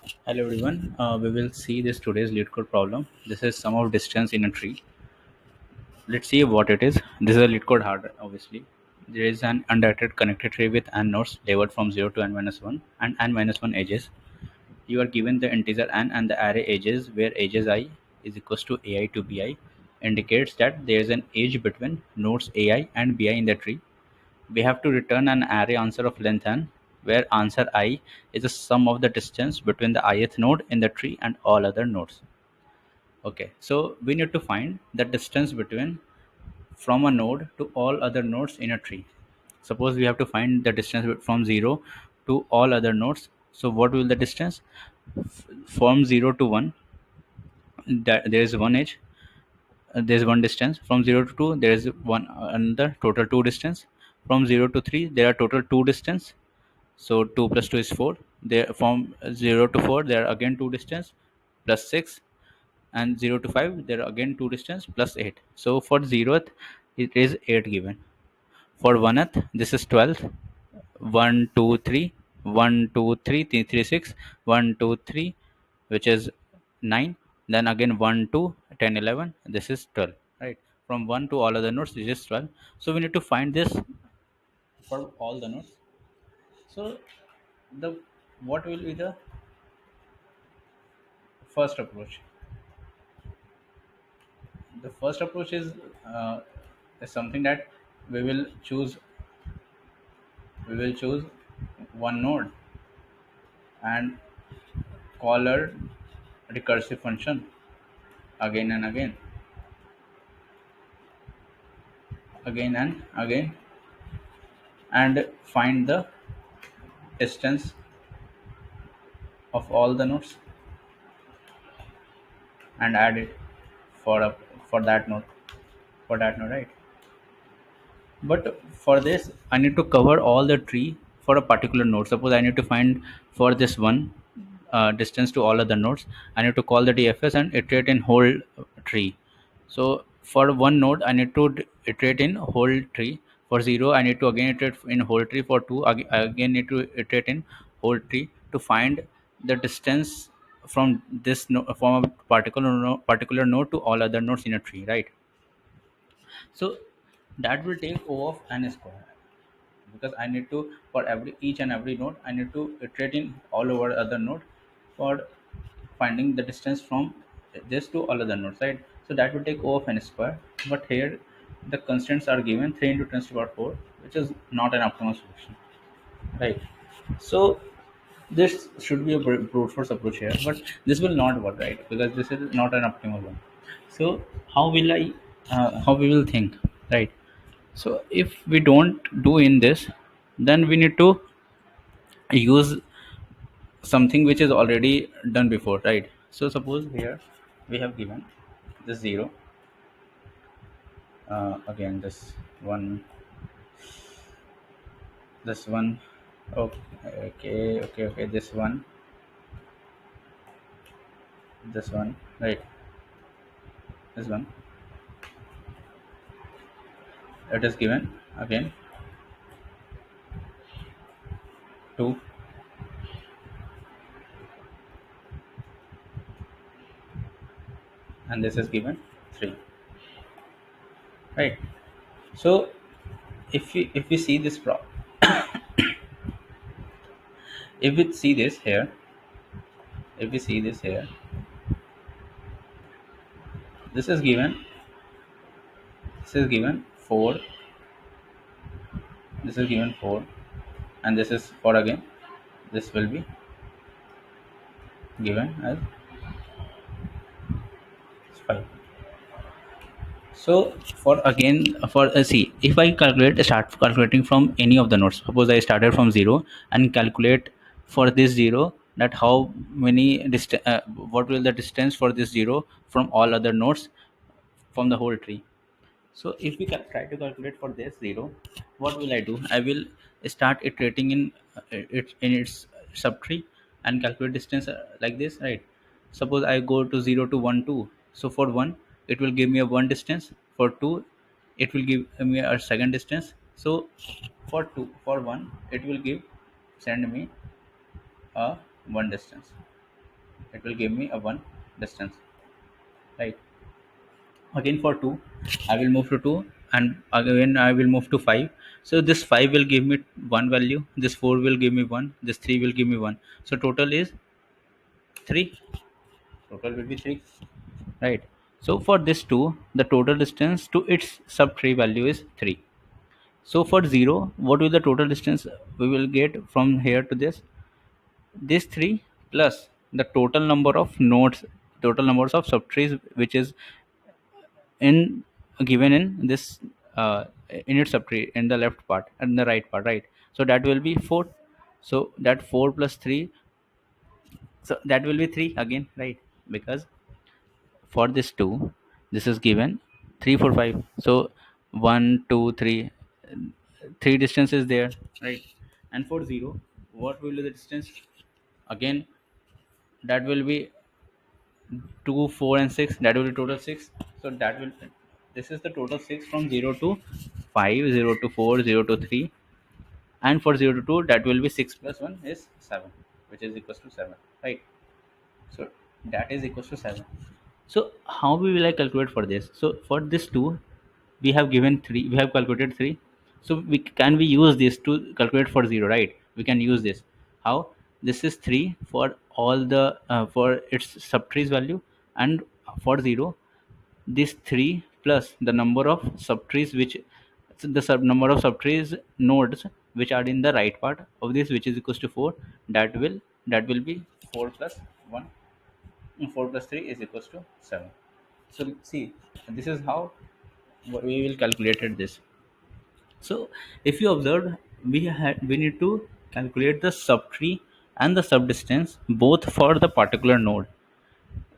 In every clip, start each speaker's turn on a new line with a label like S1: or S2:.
S1: Hello everyone. We will see this today's LeetCode problem. This is sum of distance in a tree. Let's see what it is. This is a LeetCode hardware, obviously. There is an undirected connected tree with n nodes labeled from 0 to n minus 1 and n minus 1 edges. You are given the integer n and the array edges where edges I is equals to ai to bi indicates that there is an edge between nodes ai and bi in the tree. We have to return an array answer of length n, where answer I is the sum of the distance between the ith node in the tree and all other nodes. Okay, so we need to find the distance between from a node to all other nodes in a tree. Suppose we have to find the distance from 0 to all other nodes. So what will the distance? From 0 to 1, that there is one edge, there is one distance. From 0 to 2 there is one another, total two distance. From 0 to 3 there are total two distance. So 2 plus 2 is 4. There from 0 to 4 there are again two distance plus 6, and 0 to 5 there are again two distance plus 8. So for 0th it is 8 given. For 1th this is 12. 1 2 3, 1 2 3 3 3 6, 1 2 3, which is 9. Then again 1 2 10 11, this is 12, right? From 1 to all other nodes this is 12. So we need to find this for all the nodes. So the what will be the first approach? The first approach is something that we will choose we will choose one node and call a recursive function again and again and find the distance of all the nodes and add it for a for that node right? But for this, I need to cover all the tree for a particular node. Suppose I need to find for this one distance to all other nodes. I need to call the DFS and iterate in whole tree. So for one node, I need to iterate in whole tree. For 0, I need to again iterate in whole tree. For 2, I again need to iterate in whole tree to find the distance from from a particular node to all other nodes in a tree, right? So that will take O of n square, because I need to, for every each and every node I need to iterate in all over other node for finding the distance from this to all other nodes, right? So that will take O of n square. But here the constants are given 3 into 10 to the power 4, which is not an optimal solution, right? So this should be a brute force approach here, but this will not work, right? Because this is not an optimal one. So how will I how we will think, right? So if we don't do in this, then we need to use something which is already done before, right? So suppose here we have given this 0, again this one, okay, this one, right? This one, it is given again 2, and this is given 3, right? So if we see this if we see this here if we see this here, this is given, 4, this is given 4, and this is 4 again. This will be given as 5. So for again, for see, if I start calculating from any of the nodes, suppose I started from 0 and calculate for this 0, that how many what will the distance for this 0 from all other nodes from the whole tree. So if we try to calculate for this 0, what will I do? I will start iterating in its subtree and calculate distance like this, right? Suppose I go to 0 to 1 2. So for 1 it will give me a 1 distance. For 2 it will give me a second distance. So for 1 it will send me a 1 distance. it will give me a 1 distance, right? Again for 2, I will move to 2, and again I will move to 5. So this 5 will give me one value, this 4 will give me 1, this 3 will give me 1. So total is 3. Total will be 3, right? So for this 2, the total distance to its subtree value is 3. So for 0, what will the total distance we will get from here to this 3 plus the total number of nodes, total numbers of subtrees which is in given in this in its subtree in the left part and the right part, right? So that will be 4. So that 4 plus 3, so that will be 3 again, right? Because for this 2, this is given 3 4 5. So 1 2 3, 3 distance is there, right? And for 0, what will be the distance? Again, that will be 2 4 and 6, that will be total 6. So that will, this is the total 6 from 0 to 5, 0 to 4, 0 to 3. And for 0 to 2, that will be 6 plus 1 is 7, which is equals to 7, right? So that is equals to 7. So how we will I calculate for this? So for this 2, we have given 3, we have calculated 3. So we use this to calculate for 0, right? We can use this. How? This is 3 for all the for its subtrees value, and for 0, this 3 plus the number of subtrees which, so the number of subtrees nodes which are in the right part of this, which is equals to 4. That will be 4 plus 1, and 4 plus 3 is equals to 7. So see, this is how we will calculate this. So if you observe, we need to calculate the subtree and the subdistance both for the particular node.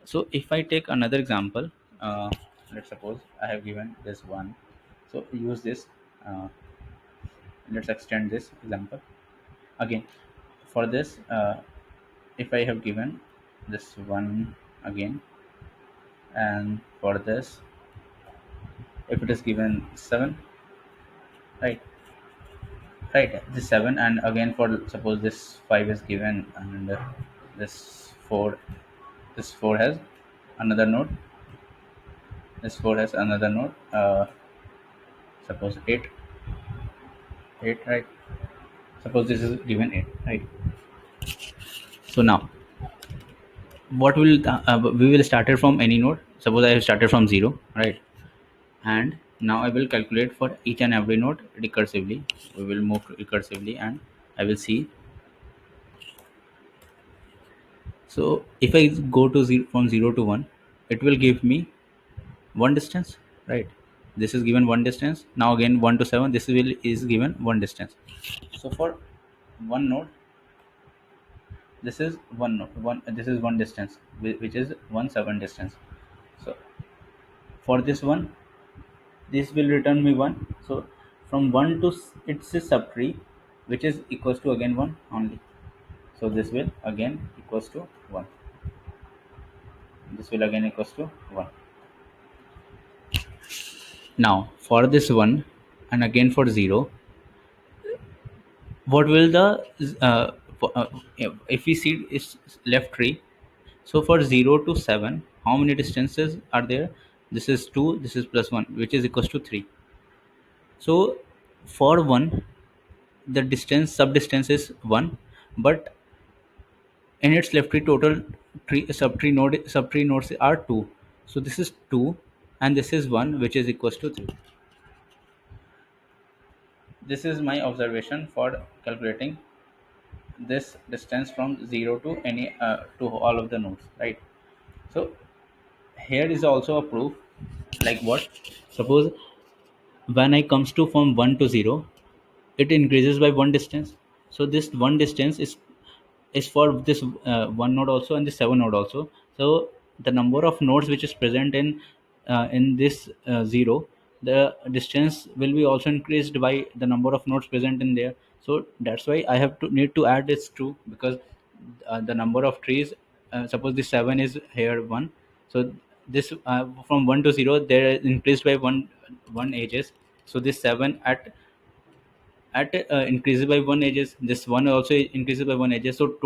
S1: So if I take another example, let's suppose I have given this one. So use this. Uh, let's extend this example again. For this, if I have given this one again, and for this, if it is given 7, right? Right, this 7, and again for suppose this 5 is given, and this 4, this 4 has another node, this 4 has another node, suppose 8, 8, right? Suppose this is given 8, right? So now what will we will start it from any node. Suppose I have started from 0, right? And now I will calculate for each and every node recursively. We will move recursively, and I will see. So if I go to 0, from 0 to 1, it will give me one distance, right? This is given one distance. Now again 1 to 7, this will is given one distance. So for one node, this is one node, one, this is one distance, which is 1 7 distance. So for this one, this will return me 1. So from 1 to it's a subtree, which is equals to again 1 only. So this will again equals to 1, this will again equals to 1. Now for this one, and again for 0, what will the if we see is left tree. So for 0 to 7, how many distances are there? This is 2, this is plus 1, which is equals to 3. So for 1, the distance sub distance is 1, but in its left tree, total tree subtree nodes are 2. So this is 2, and this is 1, which is equals to 3. This is my observation for calculating this distance from 0 to any to all of the nodes, right? So here is also a proof, like what? Suppose when I comes to from 1 to 0, it increases by one distance. So this one distance is for this one node also, and the 7 node also. So the number of nodes which is present in this 0, the distance will be also increased by the number of nodes present in there. So that's why I have to need to add this 2, because the number of trees, suppose the 7 is here 1. So this from 1 to 0, they are increased by one edges. So this 7 at at increases by one edges, this one also increases by one edges. So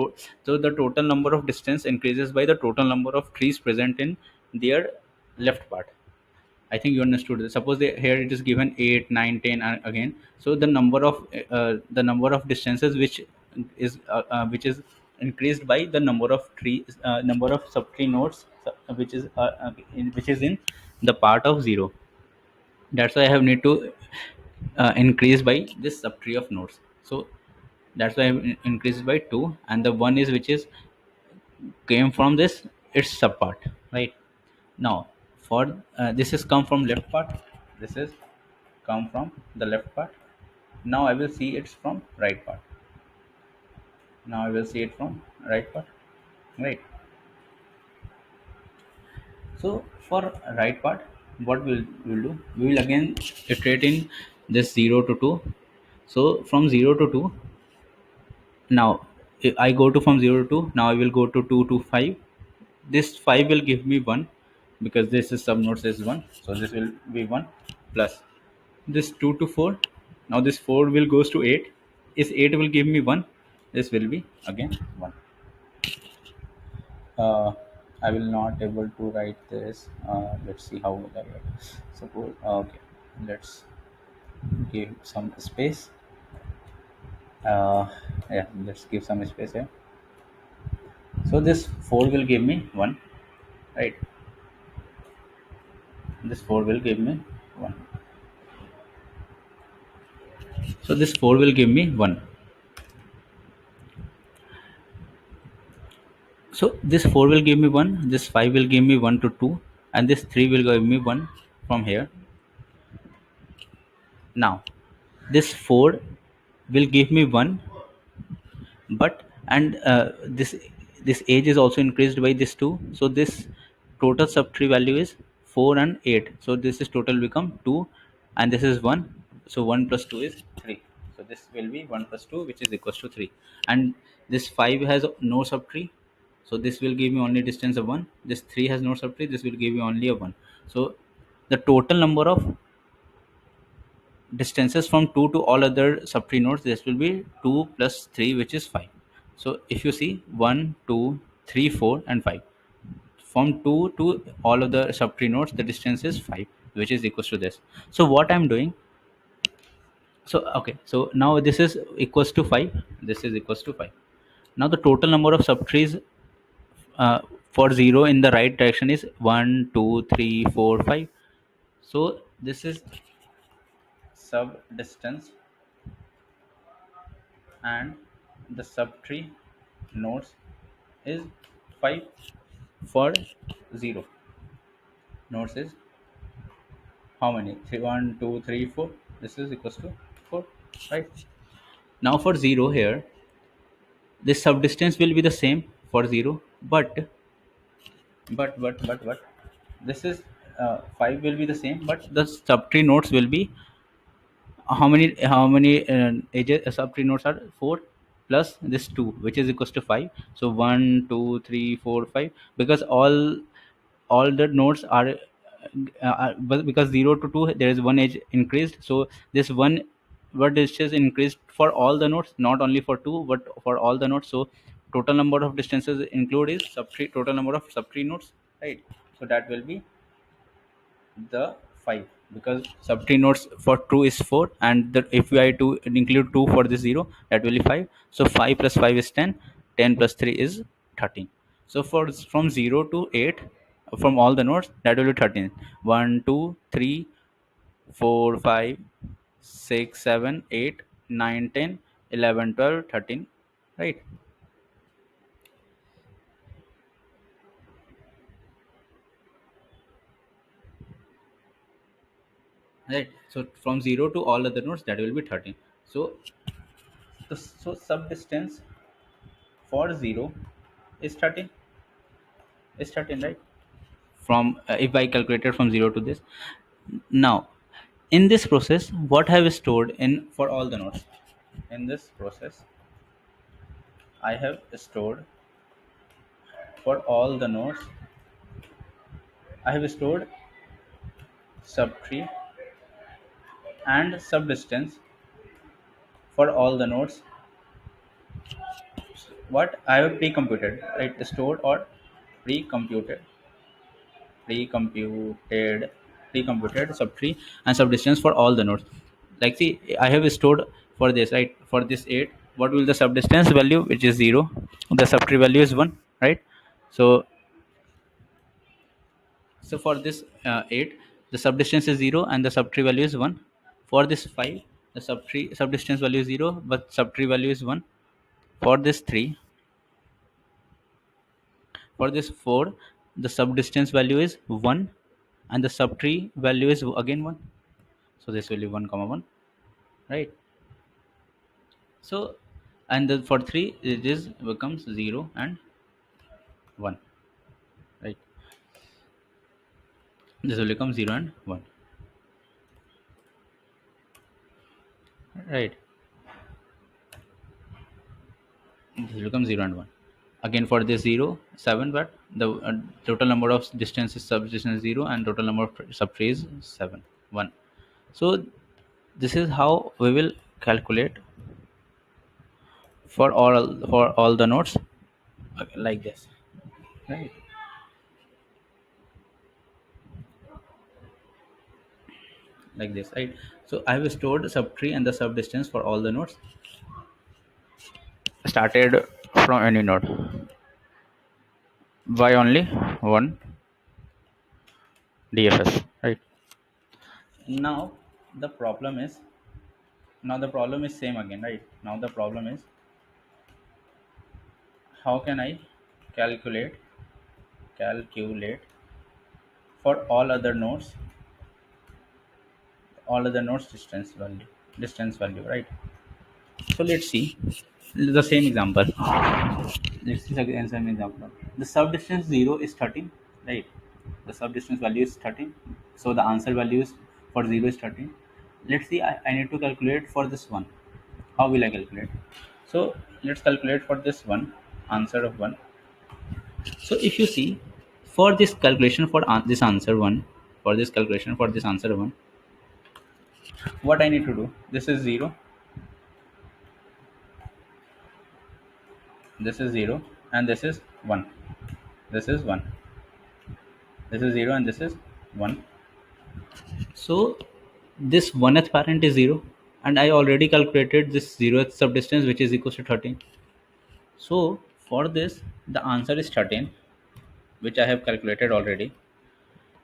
S1: the total number of distance increases by the total number of trees present in their left part. I think you understood this. Suppose here it is given 8, 9, 10, and again. So the number of distances which is increased by the number of subtree nodes, which is in the part of 0. That's why I have need to increase by this subtree of nodes. So that's why I have increased by 2, and the one is which is came from this its subpart, right? Now for this is come from left part, this is come from the left part. Now I will see it's from right part. Now I will see it from right part, right? So for right part, what we'll do, we will again iterate in this 0 to 2. So from 0 to 2, now I go to from 0 to 2. Now I will go to 2 to 5. This 5 will give me 1 because this is sub node is 1, so this will be 1 plus this 2 to 4. Now this 4 will goes to 8. Is 8 will give me 1, this will be again 1. uh, I will not able to write this. Let's see how will I write. Suppose okay, let's give some space. uh, yeah, let's give some space here. So this 4 will give me 1, right? This 4 will give me 1. So this 4 will give me 1. So this 4 will give me 1, this 5 will give me 1 to 2, and this 3 will give me 1 from here. Now this 4 will give me 1, but and this age is also increased by this 2. So this total subtree value is 4 and 8. So this is total become 2, and this is 1. So 1 plus 2 is 3. So this will be 1 plus 2, which is equals to 3. And this 5 has no subtree, so this will give me only distance of 1. This 3 has no subtree, this will give me only a 1. So the total number of distances from 2 to all other subtree nodes, this will be 2 plus 3, which is 5. So if you see 1, 2, 3, 4, and 5, from 2 to all of the subtree nodes the distance is 5, which is equals to this. So what I'm doing, so okay, so now this is equals to 5, this is equals to 5. Now the total number of subtrees for 0 in the right direction is 1, 2, 3, 4, 5. So this is sub distance, and the subtree nodes is 5 for 0. Nodes is how many? 3, 1, 2, 3, 4. This is equals to 4, right? Now for 0 here, this subdistance will be the same for 0, but this is 5 will be the same, but the subtree nodes will be how many edges subtree nodes are 4 plus this 2, which is equals to 5. So 1, 2, 3, 4, 5, because all the nodes are but because 0 to 2 there is one edge increased, so this one what distance increased for all the nodes, not only for 2 but for all the nodes. So total number of distances include is subtree total number of subtree nodes, right? So that will be the 5, because subtree nodes for 2 is 4, and if we are to include 2 for this 0, that will be 5. So 5 plus 5 is 10, 10 plus 3 is 13. So for from 0 to 8 from all the nodes, that will be 13. 1, 2, 3, 4, 5, 6, 7, 8, 9, 10, 11, 12, 13, right? Right. So from 0 to all other nodes, that will be 13. So so sub distance for 0 is 13, right? From if I calculated from 0 to this. Now in this process, what have I stored in for all the nodes? In this process, I have stored for all the nodes, I have stored subtree and subdistance for all the nodes what I have pre-computed, right? Stored or pre-computed, pre-computed, pre-computed subtree and subdistance for all the nodes. Like see, I have stored for this, right? For this 8, what will the subdistance value, which is 0? The subtree value is 1, right? So for this 8, the subdistance is 0 and the subtree value is 1. For this 5, the subdistance value is 0 but subtree value is 1. For this 3, for this 4, the subdistance value is 1 and the subtree value is again 1. So this will be 1 comma 1, right? So and for 3 it is becomes 0 and 1, right? This will become 0 and 1, right? This will become 0 and 1. Again for this 0 7, but the total number of distance is subdistance 0 and total number of subtree is 7 1. So this is how we will calculate for all the nodes, like this, right? Like this, right? So I have stored subtree and the subdistance for all the nodes started from any node by only one DFS, right? Now the problem is, same again, right? Now the problem is, how can I calculate calculate for all other nodes distance value, right? So let's see the same example. Let's see again same example. The subdistance 0 is 13, right? The subdistance value is 13. So the answer value is for 0 is 13. Let's see, I need to calculate for this one. How will I calculate? So let's calculate for this one, answer of 1. So if you see, for this calculation for this answer 1, for this calculation for this answer 1, what I need to do, this is 0, this is 0, and this is 1. This is 1. This is 0 and this is 1. So this 1th parent is 0 and I already calculated this 0th subdistance, which is equals to 13. So for this the answer is 13, which I have calculated already.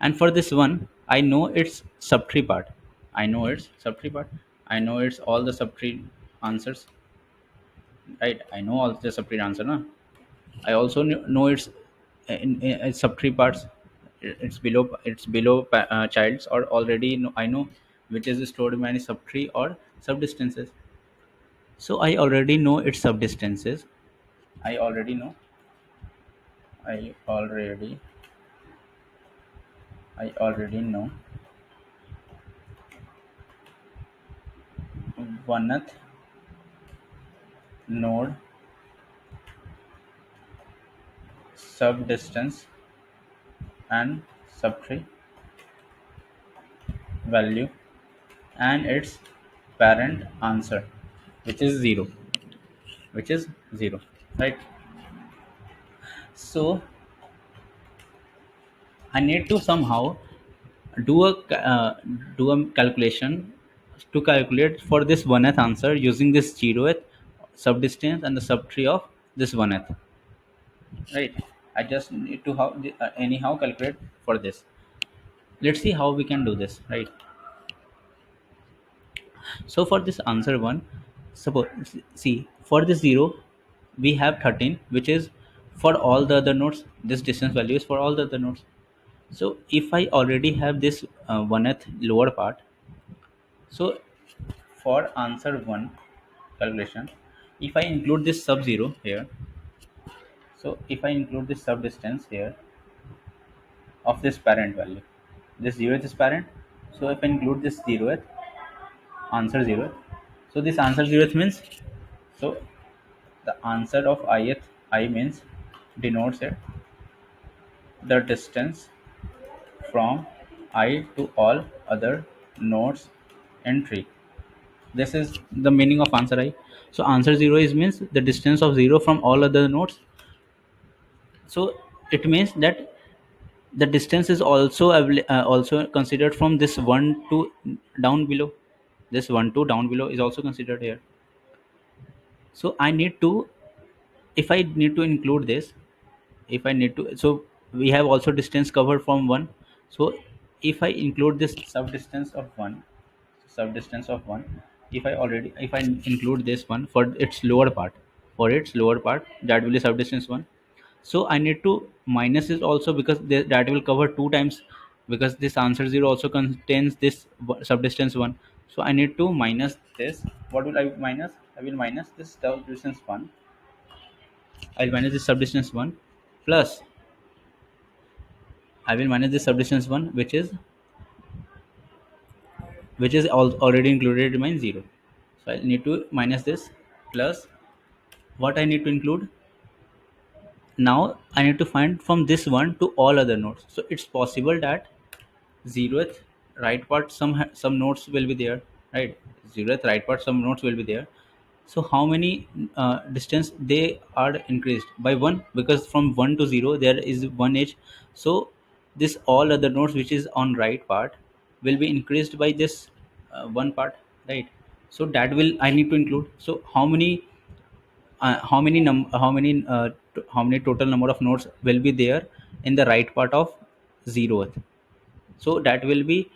S1: And for this one, I know its subtree part. I know its subtree part. I know it's all the subtree answers, right? I know all the subtree answer, no? I also know its subtree parts. It's below childs, or already know, I know which is stored in many subtree or subdistances. So I already know its subdistances. I already know. I already. I already know 1th node subdistance and subtree value and its parent answer, which is 0, which is 0, right? So I need to somehow do a do a calculation to calculate for this 1th answer using this 0th subdistance and the subtree of this 1th, right? I just need to anyhow calculate for this. Let's see how we can do this, right? So for this answer 1, suppose, see, for this 0 we have 13, which is for all the other nodes. This distance value is for all the other nodes. So if I already have this 1th lower part, so for answer 1 calculation, if I include this sub 0 here, so if I include this sub distance here of this parent value, this 0th is parent. So if I include this 0th, answer 0th, so this answer 0th means, so the answer of ith, I means, denotes it the distance from I to all other nodes in tree. This is the meaning of answer I. So answer 0 is means the distance of 0 from all other nodes. So it means that the distance is also also considered from this 1 to down below. This 1 to down below is also considered here. So I need to, if I need to include this, if I need to, so we have also distance covered from 1. So if I include this sub distance of 1, sub distance of 1, if I include this one for its lower part, for its lower part, that will be sub distance 1. So I need to minus it also, because that will cover two times, because this answer 0 also contains this sub distance 1. So I need to minus this. What will I minus? I will minus this sub distance 1. I'll minus this sub distance 1 plus, I will minus this sub distance 1, which is already included in my 0. So I need to minus this plus, what I need to include. Now I need to find from this one to all other nodes. So it's possible that 0th right part, some nodes will be there, right? 0th right part, some nodes will be there. So how many distance they are increased by 1, because from 1 to 0 there is 1 edge. So this all other nodes which is on right part will be increased by this one part, right? So that will I need to include. So how many total number of nodes will be there in the right part of 0th. So that will be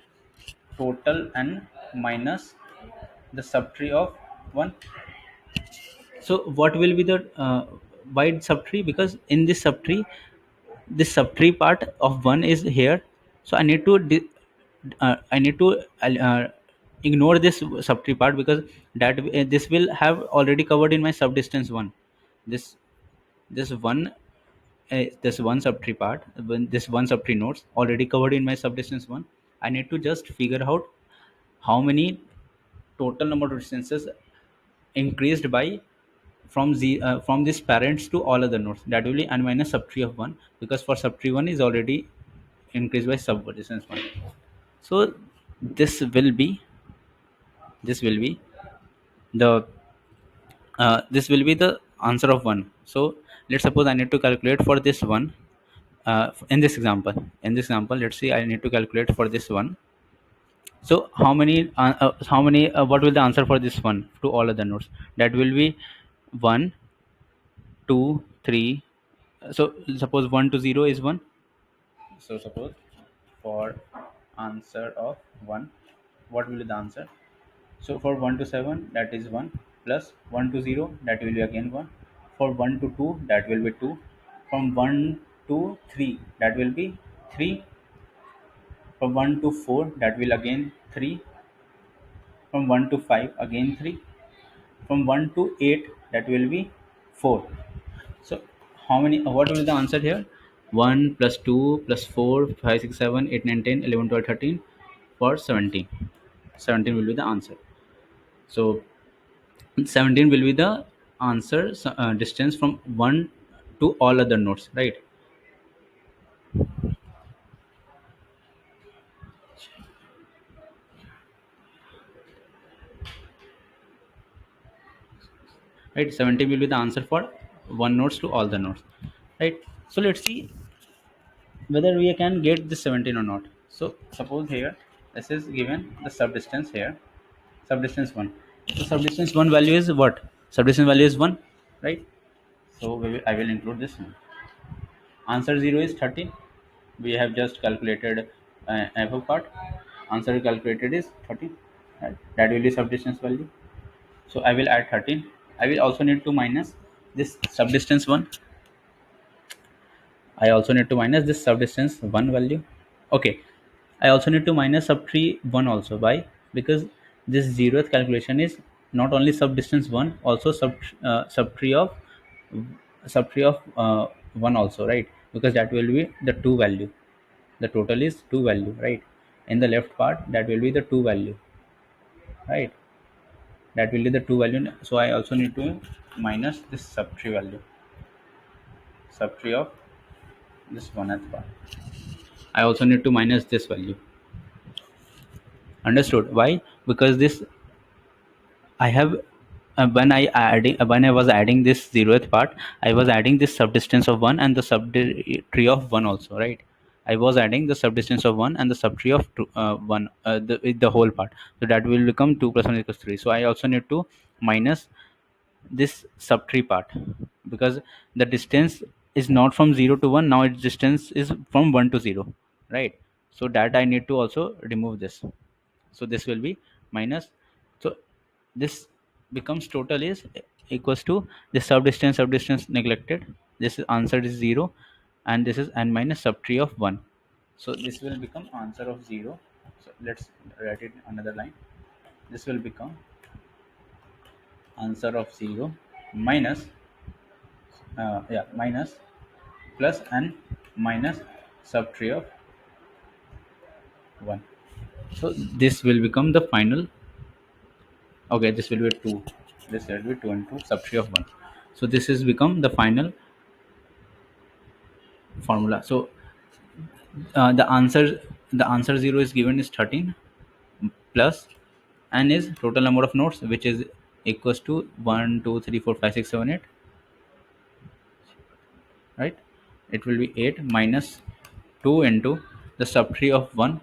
S1: total n minus the subtree of 1. So what will be the wide subtree, because in this subtree, this subtree part of 1 is here. So I need to I need to ignore this subtree part, because this will have already covered in my subdistance 1. This this one this one subtree part, when this one subtree nodes already covered in my subdistance 1. I need to just figure out how many total number of distances increased by from these parents to all other nodes. That will be n minus subtree of 1, because for subtree 1 is already increased by sub distance 1. So this will be, this will be the this will be the answer of 1. So let's suppose I need to calculate for this one. In this example, let's see, I need to calculate for this one. So how many what will the answer for this one to all other nodes? That will be 1, 2, 3. So suppose 1 to 0 is 1. So suppose for answer of 1, what will be the answer? So for 1 to 7, that is 1, plus 1 to 0, that will be again 1. For 1 to 2, that will be 2. From 1 to 3, that will be 3. From 1 to 4, that will again 3. From 1 to 5, again 3. From 1 to 8, that will be 4. So how many, what will be the answer here? 1 plus 2 plus 4, 5, 6, 7, 8, 9, 10, 11, 12, 13, for 17. 17 will be the answer. So 17 will be the answer, distance from 1 to all other nodes, right? Right, 17 will be the answer for one nodes to all the nodes, right? So let's see whether we can get this 17 or not. So suppose here this is given the subdistance here, subdistance 1. So subdistance 1 value is what? Subdistance value is 1, right? So I will include this one. Answer 0 is 13. We have just calculated above part. Answer calculated is 13, right? That will be subdistance value. So I will add 13. I will also need to minus this subdistance 1. I also need to minus this subdistance 1 value. Okay. I also need to minus subtree 1 also. Why? Because this 0th calculation is not only subdistance 1, also subtree of 1 also, right? Because that will be the 2 value. The total is 2 value, right? In the left part, that will be the 2 value, right? That will be the 2 value. So I also need to minus this subtree value, subtree of this 1th part. I also need to minus this value. Understood? Why? Because this I have when I was adding this zeroth part, I was adding this subdistance of one and the subtree of one also, right? I was adding the subdistance of one and the subtree of one, the whole part. So that will become 2 + 1 = 3. So I also need to minus this subtree part, because the distance is not from 0 to 1, now its distance is from 1 to 0, right? So that I need to also remove this. So this will be minus. So this becomes total is equals to the subdistance neglected. This is answer is 0, and this is n minus subtree of 1. So this will become answer of 0. So let's write it another line. This will become answer of 0 minus minus plus n minus subtree of 1. So this will become the final. Okay, this will be 2. This will be 2 into subtree of 1. So this has become the final formula. So the answer 0 is given is 13, plus n is total number of nodes, which is equals to 1 2 3 4 5 6 7 8, right? It will be 8 minus 2 into the subtree of 1.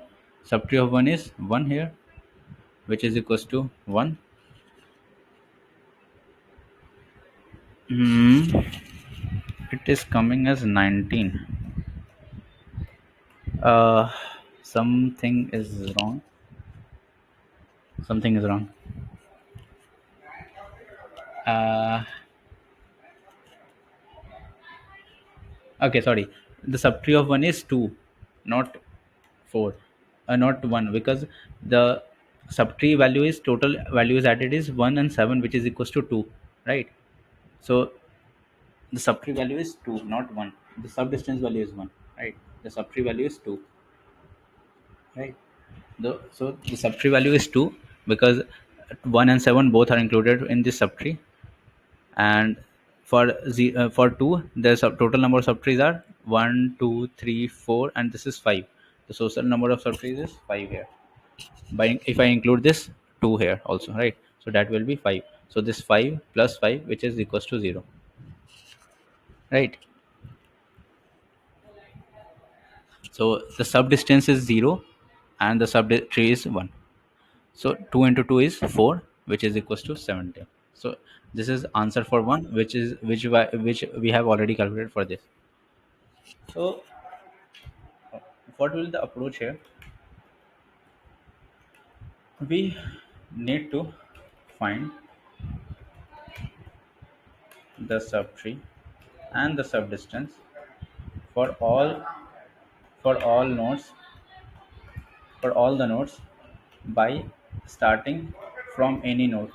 S1: Subtree of 1 is 1 here, which is equals to 1. It is coming as 19. uh something is wrong. Something is wrong. uh okay, sorry. The subtree of 1 is 2, not 4, not 1, because the subtree value is total values added is 1 and 7, which is equals to 2, right? So the subtree value is 2, not 1. The subdistance value is 1, right? The subtree value is 2, right? So the subtree value is 2, because 1 and 7 both are included in this subtree. And for 2, the total number of subtrees are 1 2 3 4, and this is 5. The total number of subtrees is 5 here. By if I include this 2 here also, right? So that will be 5. So this 5 plus 5, which is equals to 0, right? So the subdistance is 0 and the subtree is 1. So 2 into 2 is 4, which is equals to 17. So this is answer for 1, which we have already calculated for this. So what will the approach here? We need to find the subtree and the subdistance for all nodes, for all the nodes, by starting from any node,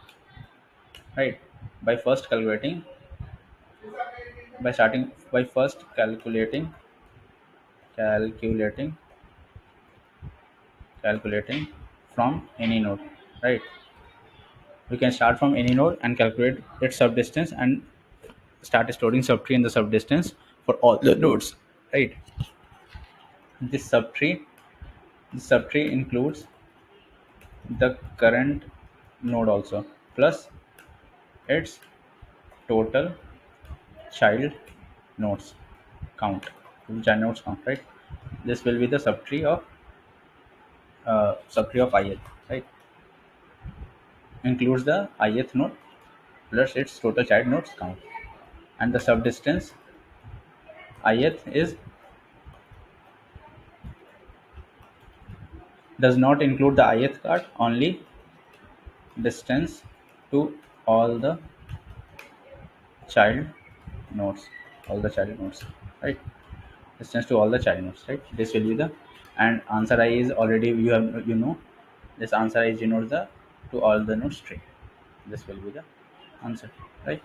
S1: right? By first calculating, by starting by first calculating calculating from any node, right? We can start from any node and calculate its subdistance and start storing subtree in the subdistance for all the nodes, right? This subtree includes the current node also, plus its total child nodes count. Child nodes count, right? This will be the subtree of ith, right? Includes the ith node plus its total child nodes count. And the subdistance ith is does not include the ith card, only distance to all the child nodes, all the child nodes, right? Distance to all the child nodes, right? This will be the, and answer I is already this answer I denotes the to all the nodes tree. This will be the answer, right?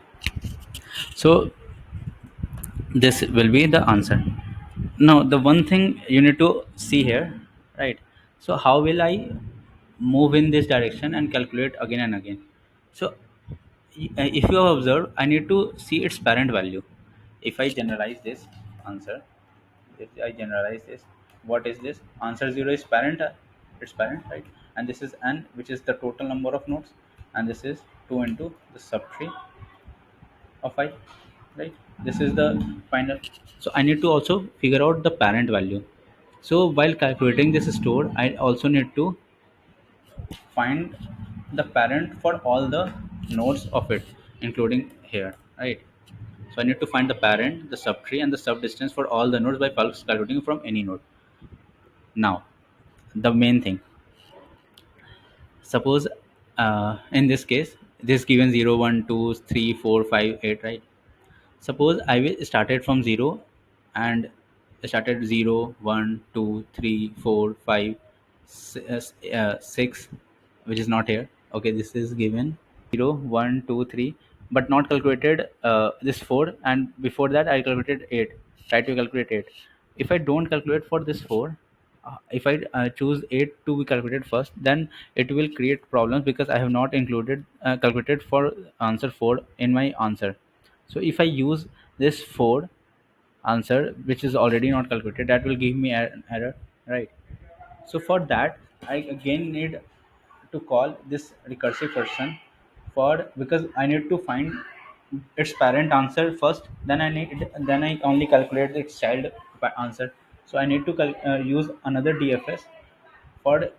S1: So this will be the answer. Now the one thing you need to see here, right? So how will I move in this direction and calculate again and again? So if you have observed, I need to see its parent value. If I generalize this answer, if I generalize this, what is this? Answer 0 is parent, right? And this is n, which is the total number of nodes, and this is 2 into the subtree of I, right? This is the final. So I need to also figure out the parent value. So while calculating this store, I also need to find the parent for all the nodes of it, including here, right? So I need to find the parent, the subtree, and the subdistance for all the nodes by first calculating from any node. Now, the main thing. Suppose in this case, this given 0, 1, 2, 3, 4, 5, 8, right? Suppose I will started from 0 and started 0, 1, 2, 3, 4, 5, 6, which is not here. Okay, this is given 0, 1, 2, 3, but not calculated this 4, and before that I calculated 8. Try to calculate 8. If I don't calculate for this 4, if I choose 8 to be calculated first, then it will create problems because I have not included calculated for answer 4 in my answer. So if I use this 4 answer which is already not calculated, that will give me an error, right? So for that, I again need to call this recursive function for, because I need to find its parent answer first, then I only calculate its child answer. So I need to use another DFS for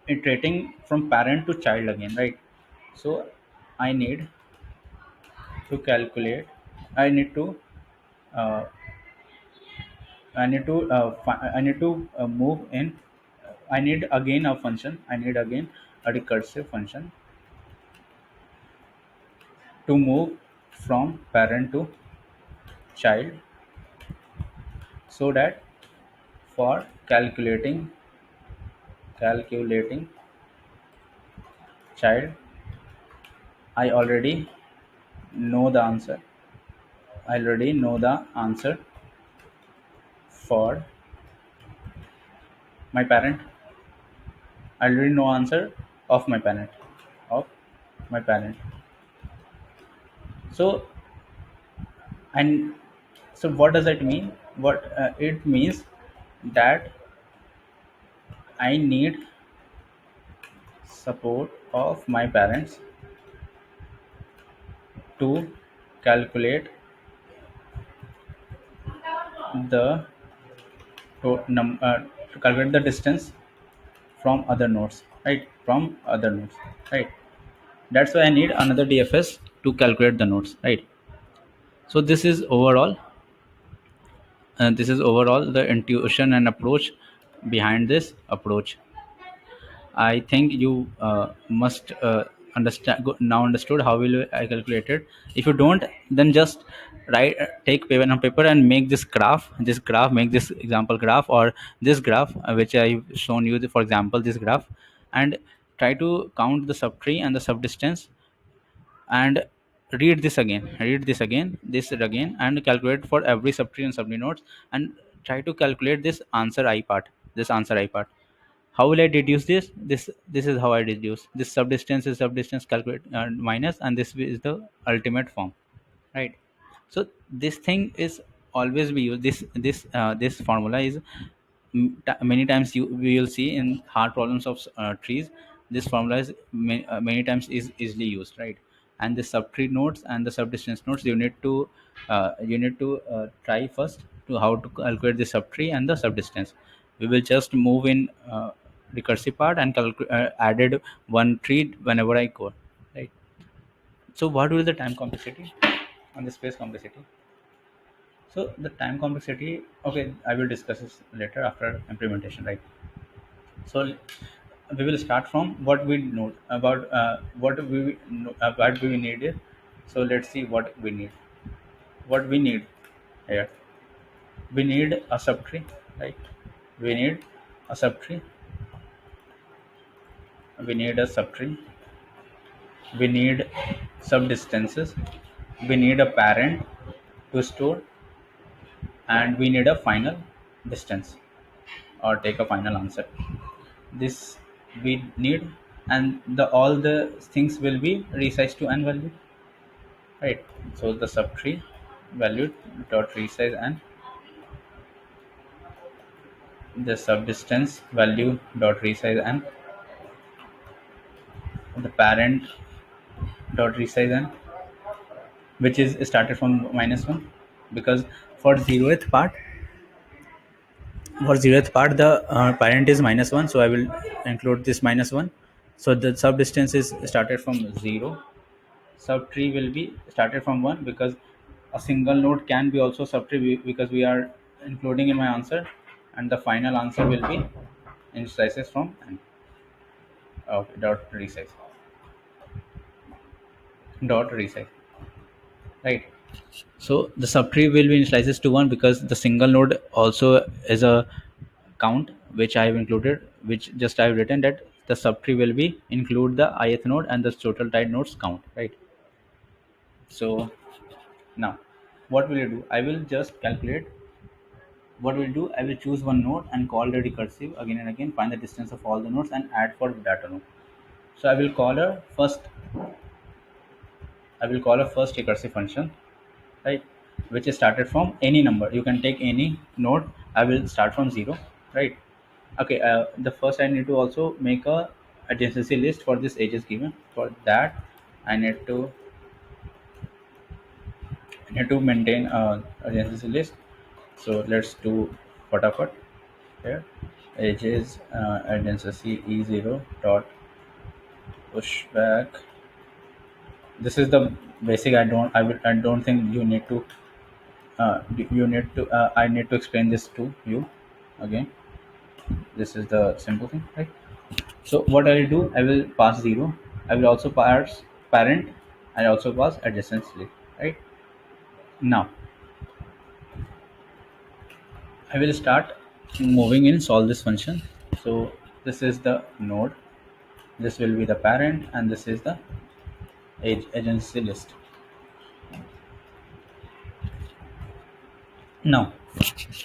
S1: iterating from parent to child again, right? So I need to calculate, I need to uh, I need to move in. I need again a function. I need again a recursive function to move from parent to child, so that for calculating child, I already know the answer. I already know the answer for my parent. I already know answer of my parent, of my parent. So, and so what does it mean? What it means that I need support of my parents to calculate the to calculate the distance from other nodes, right? From other nodes, right? That's why I need another DFS to calculate the nodes, right? So this is overall the intuition and approach behind this approach. I think you must now understood how will I calculate it. If you don't, then just take pen and paper and make this graph. This graph, make this example graph or this graph, which I've shown you. For example, this graph, and try to count the subtree and the subdistance, and read this again, and calculate for every subtree and subtree nodes, and try to calculate this answer I part. How will I deduce this? This is how I deduce. This subdistance is subdistance calculate minus, and this is the ultimate form, right? So this thing is always be used. This formula is many times you we will see in hard problems of trees. This formula is many times is easily used, right? And the subtree nodes and the subdistance nodes, you need to try first to how to calculate the subtree and the subdistance. We will just move in recursive part and added one tree whenever I go, right? So what will the time complexity and the space complexity? So the time complexity, okay, I will discuss this later after implementation, right? So we will start from what we know about what we needed. So let's see what we need. What we need here, we need a subtree, right? We need a subtree. We need a subtree. We need subdistances. We need a parent to store, and we need a final distance or take a final answer. This we need, and the all the things will be resized to n value, right? So the subtree value dot resize, and the subdistance value dot resize, and the parent dot resize n, which is started from -1, because for zeroth part the parent is -1, so I will include this -1. So the sub distance is started from 0. Subtree will be started from 1, because a single node can be also subtree, because we are including in my answer, and the final answer will be initializes from n. Okay, dot resize, right? So the subtree will be initializes to 1, because the single node also is a count, which I have included, which just I have written that the subtree will be include the ith node and the total tied nodes count, right? So now what will you do? I will just calculate. What we'll do, I will choose one node and call the recursive again and again, find the distance of all the nodes and add for data node. So I will call a first recursive function, right? Which is started from any number. You can take any node. I will start from 0, right? Okay. The first I need to also make a adjacency list for this ages given. For that, I need to maintain a adjacency list. So let's do Fatafat here. Ages adjacency e0 dot pushback. This is the basic. I don't think you need to I need to explain this to you again. This is the simple thing, right? So what I will do, I will pass 0. I will also pass parent. I also pass adjacency, right? Now I will start moving in solve this function. So this is the node, this will be the parent, and this is the agency list. Now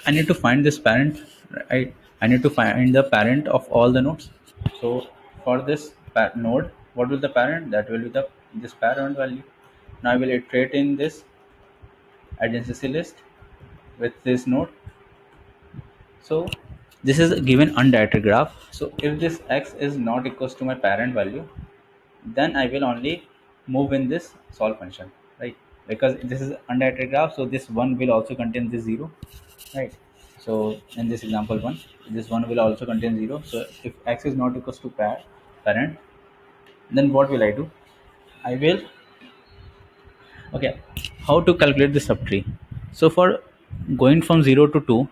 S1: I need to find this parent, right? I need to find the parent of all the nodes. So for this node, what will the parent? That will be the this parent value. Now I will iterate in this adjacency list with this node. So this is a given undirected graph. So if this x is not equals to my parent value, then I will only move in this solve function, right? Because this is undirected graph, so this one will also contain this 0, right? So in this example one, this one will also contain 0. So if x is not equals to parent, then what will I do? I will, okay, how to calculate the subtree? So for going from 0 to 2,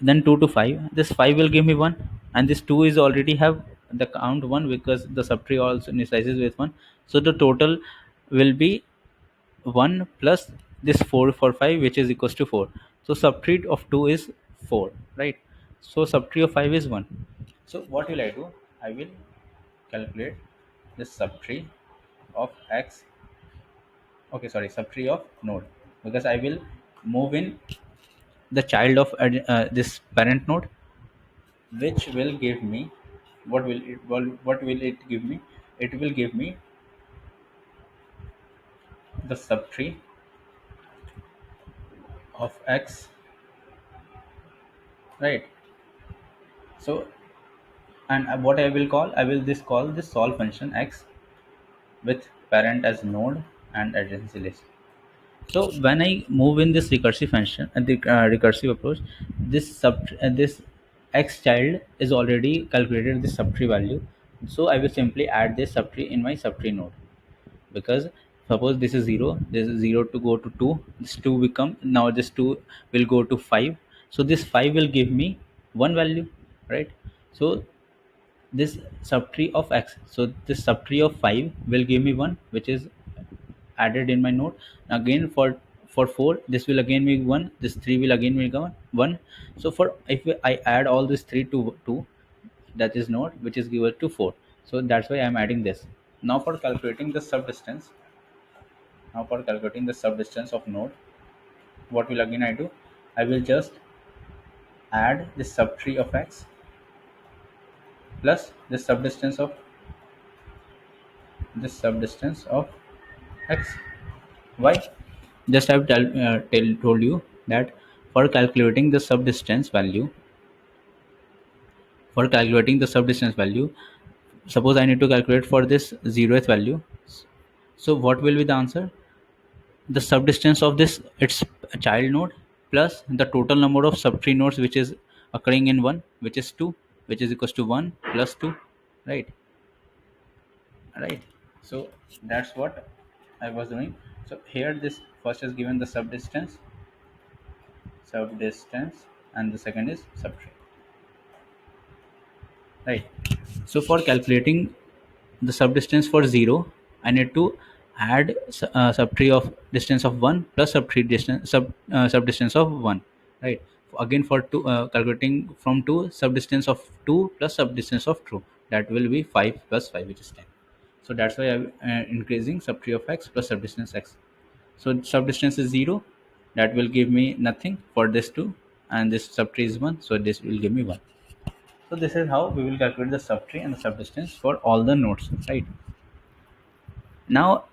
S1: then 2 to 5, this 5 will give me 1, and this 2 is already have the count 1, because the subtree also initializes with 1. So the total will be 1 plus this 4 for 5, which is equals to 4. So subtree of 2 is 4, right? So subtree of 5 is 1. So what will I do? I will calculate this subtree of x, okay, sorry, subtree of node, because I will move in the child of this parent node, which will give me, what will it give me? It will give me the subtree of x, right? So, and what I will call, I will call this solve function x with parent as node and adjacency list. So when I move in this recursive function and the recursive approach, this x child is already calculated this subtree value. So I will simply add this subtree in my subtree node, because suppose this is 0, this is 0 to go to 2, this 2 become, now this 2 will go to 5. So this 5 will give me one value, right? So this subtree of x, so this subtree of 5 will give me 1, which is added in my node. Again for 4, this will again be 1, this 3 will again be 1. So for if I add all this 3 to 2, that is node, which is given to 4. So that's why I'm adding this. Now for calculating the subdistance, of node, what will again I do? I will just add the subtree of x plus the subdistance of x. Why? Just I've told you that for calculating the subdistance value, suppose I need to calculate for this 0th value. So what will be the answer? The subdistance of this its child node plus the total number of subtree nodes which is occurring in one, which is 2, which is equals to 1 plus 2, right? Right. So that's what I was doing. So here this first is given the subdistance, and the second is subtree, right? So for calculating the subdistance for 0, I need to add subtree of distance of 1 plus subtree distance subdistance of 1, right? Again for 2, calculating from 2, subdistance of 2 plus subdistance of 2, that will be 5 plus 5, which is 10. So that's why I'm increasing subtree of x plus subdistance x. So subdistance is 0, that will give me nothing for this 2, and this subtree is 1, so this will give me 1. So this is how we will calculate the subtree and the subdistance for all the nodes, right? Now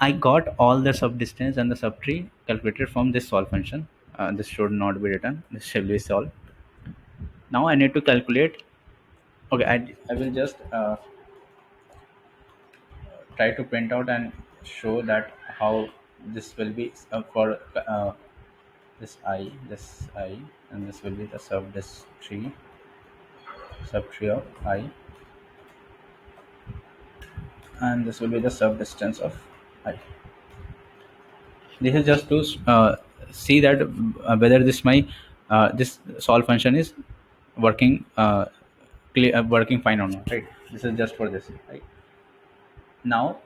S1: I got all the subdistance and the subtree calculated from this solve function. This should not be written. This shall be solved. Now I need to calculate. Okay, I will just try to print out and show that how this will be for this I, and this will be the subtree of I, and this will be the subdistance of I. This is just to see that whether this solve function is working working fine or not, right? This is just for this, right? Now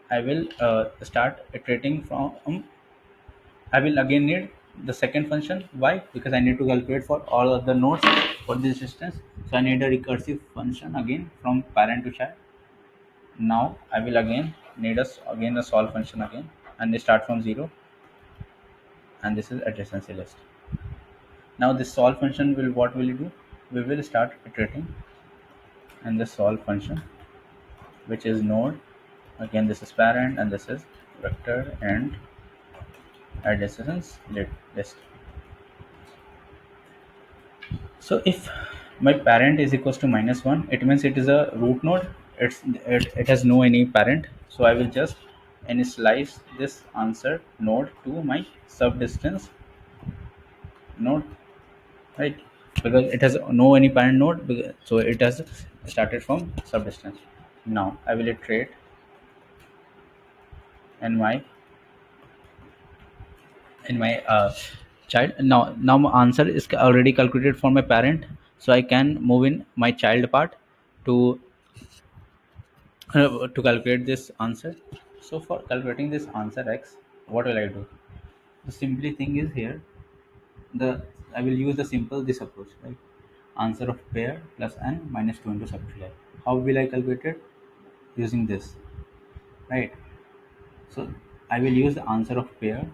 S1: I will start iterating from I will again need the second function. Why? Because I need to calculate for all of the nodes for this distance. So I need a recursive function again from parent to child. Now I will again need again the solve function again, and they start from 0, and this is adjacency list. Now this solve function will, what will it do? We will start iterating, and the solve function, which is node, again this is parent and this is vector and adjacent list. So if my parent is equals to -1, it means it is a root node. It has no any parent. So I will just initialize this answer node to my subdistance node, right? Because it has no any parent node, so it has started from subdistance. Now I will iterate in my child. Now my answer is already calculated for my parent, so I can move in my child part to to calculate this answer. So for calculating this answer x, what will I do? The simply thing is here, the I will use the simple this approach, right? Answer of pair plus n minus 2 into subtree. How will I calculate it? Using this, right? So I will use the answer of pair.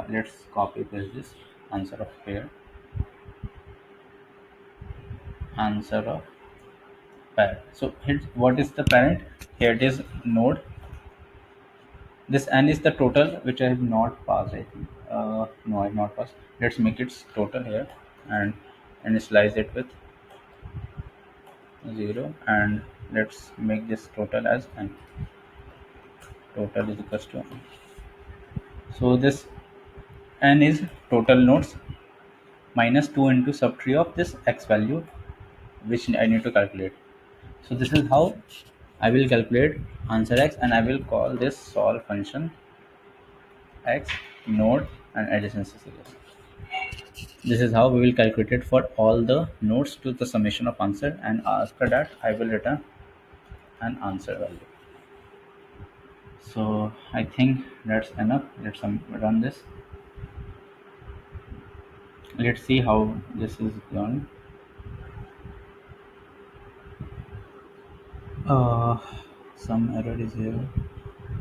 S1: Let's copy paste this answer of pair, answer of pair. So here, what is the parent? Here it is node. This n is the total, which I have not passed, I think. No, I have not passed. Let's make its total here, and slice it with 0, and let's make this total as n. Total is equals to n. So this n is total nodes minus 2 into subtree of this x value, which I need to calculate. So this is how I will calculate answer x, and I will call this solve function x node and adjacency series. This is how we will calculate it for all the nodes to the summation of answer, and after that I will return an answer value. So I think that's enough. Let's run this. Let's see how this is going. uh, some error is here.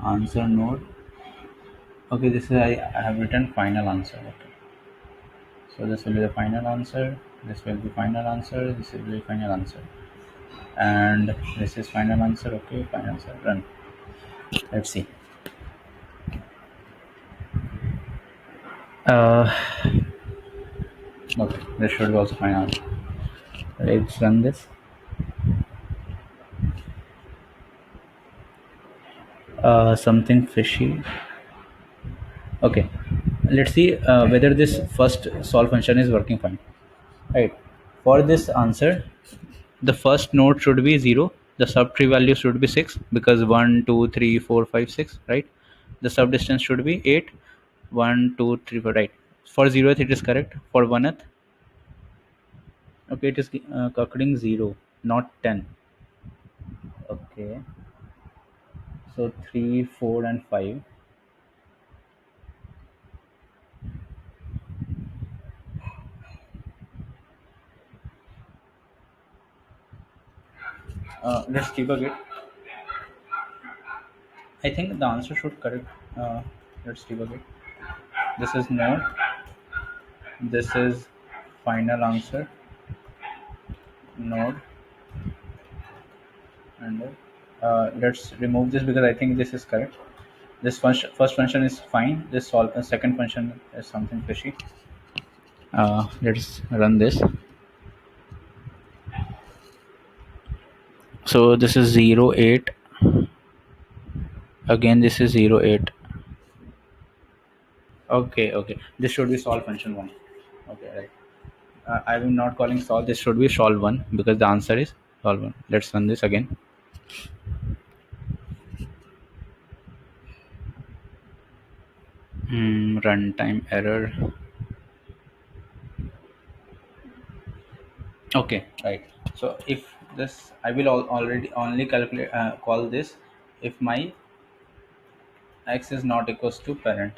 S1: Answer node. Okay, this is I have written final answer. Okay, so this will be the final answer, this will be final answer, this will be final answer, and this is final answer. Okay, final answer, run. Let's see. uh, okay, this should be also final answer. Let's run this. Something fishy. Okay, let's see whether this first solve function is working fine. Right. For this answer, the first node should be 0. The subtree value should be 6 because 1, 2, 3, 4, 5, 6. Right. The subdistance should be 8. 1, 2, 3, 4. Right. For 0th, it is correct. For 1th, okay, it is occurring 0, not 10. Okay. So 3, 4, and 5. Let's debug it. I think the answer should correct. Let's debug it. This is node. This is final answer node, and let's remove this because I think this is correct. This first function is fine. This second function is something fishy. Let's run this. So this is 08. Again, this is 08. Okay, okay. This should be solve function 1. Okay, right. I am not calling solve. This should be solve 1 because the answer is solve 1. Let's run this again. Runtime error. Okay, right. So if this, I will already only calculate call this if my x is not equals to parent.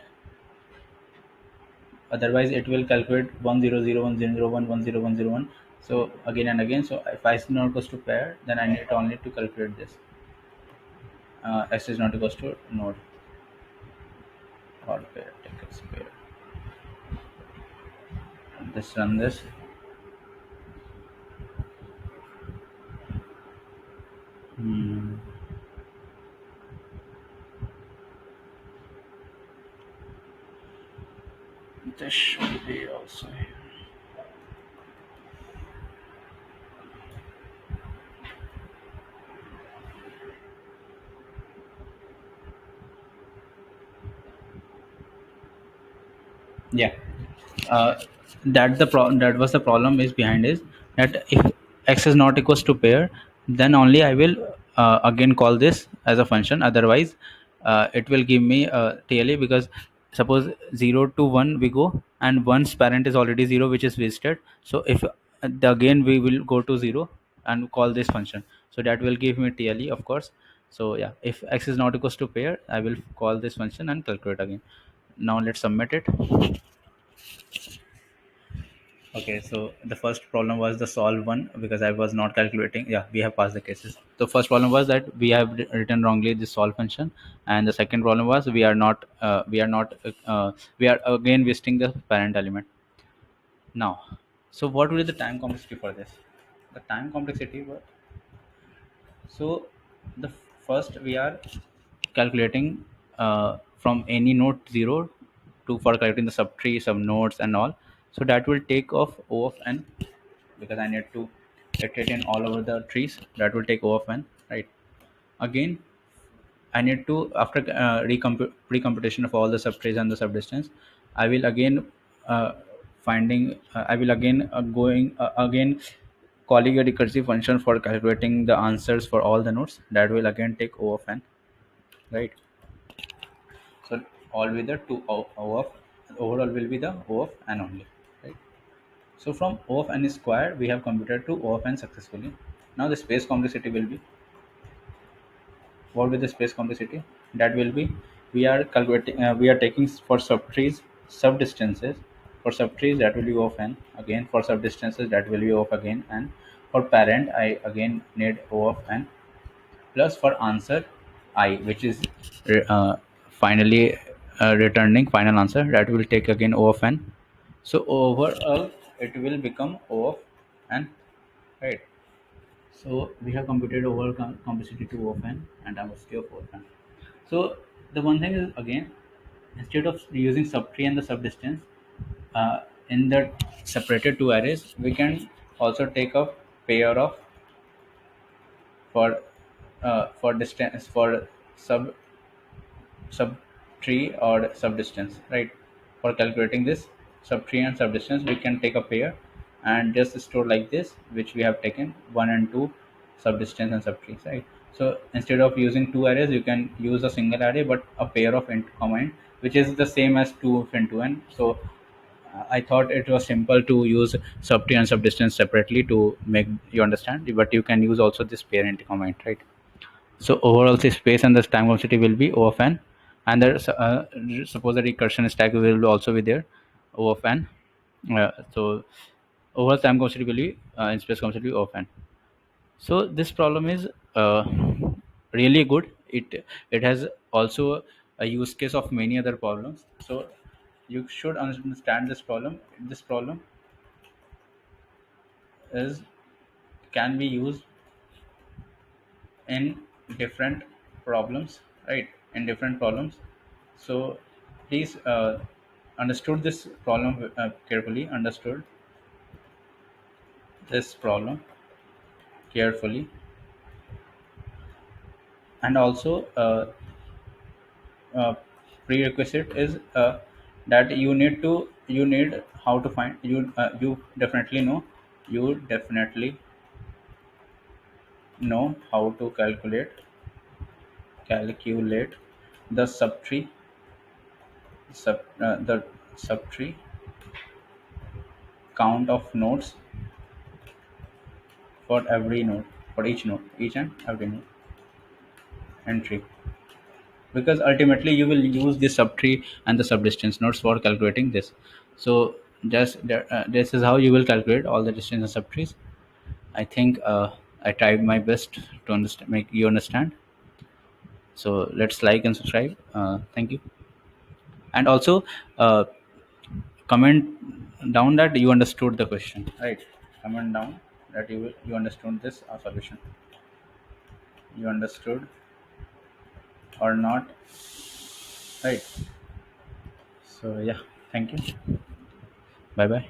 S1: Otherwise, it will calculate 100, 101, 10101. So again and again. So if x is not equals to pair, then I need only to calculate this. X is not equals to node or pair. Take x pair. Let's run this. Hmm. This should be also here. Yeah. uh, that was the problem is behind is that if x is not equals to pair, then only I will again call this as a function. Otherwise, it will give me TLA because suppose 0 to 1 we go and one's parent is already 0, which is wasted. So if again we will go to 0 and call this function, so that will give me TLE, of course. So yeah, if x is not equals to pair, I will call this function and calculate again. Now let's submit it. Okay, so the first problem was the solve one because I was not calculating. Yeah, we have passed the cases. The first problem was that we have written wrongly the solve function, and the second problem was we are again wasting the parent element. Now, so what will be the time complexity for this? The time complexity so the first we are calculating from any node 0 to for calculating the subtree, sub nodes and all. So that will take off O of n because I need to iterate in all over the trees. That will take O of n, right? Again, I need to after pre-computation of all the subtrees and the subdistance, I will again I will again again calling a recursive function for calculating the answers for all the nodes. That will again take O of n, right? So all with the two O of overall will be the O of n only, right? So from O of n square, we have computed to O of n successfully. Now the space complexity will be, what will the space complexity? That will be, we are calculating, we are taking for subtrees, subdistances. For subtrees, that will be O of n. Again, for subdistances, that will be O of again. And for parent, I again need O of n. Plus for answer, I, which is uh, finally returning final answer, that will take again O of n. So overall, it will become O of n, right? So we have computed over complexity to O of n and diversity of O of n. So the one thing is again, instead of using subtree and the subdistance in the separated two arrays, we can also take a pair of for distance for sub. subtree or subdistance, right? For calculating this subtree and subdistance, we can take a pair and just store like this, which we have taken 1 and 2 subdistance and subtrees, right? So instead of using two arrays, you can use a single array but a pair of int comma int, which is the same as 2 of into n. So I thought it was simple to use subtree and subdistance separately to make you understand, but you can use also this pair int comma int, right? So overall the space and the time complexity will be O of n, and suppose the recursion stack will also be there, O of n. So overall time complexity will be in space complexity O of n. So this problem is really good. It has also a use case of many other problems. So you should understand this problem. This problem is can be used in different problems, right? In different problems. So please understood this problem carefully. Understood this problem carefully, and also uh, prerequisite is that you need how to find you definitely know you definitely know how to calculate the the subtree count of nodes for every node, for each and every node entry, because ultimately you will use the subtree and the subdistance nodes for calculating this. So this is how you will calculate all the distance and subtrees. I think I tried my best to understand, make you understand. So let's like and subscribe. Thank you, and also uh, comment down that you understood the question, right? Comment down that you understood this solution, you understood or not, right? So yeah, thank you. Bye bye.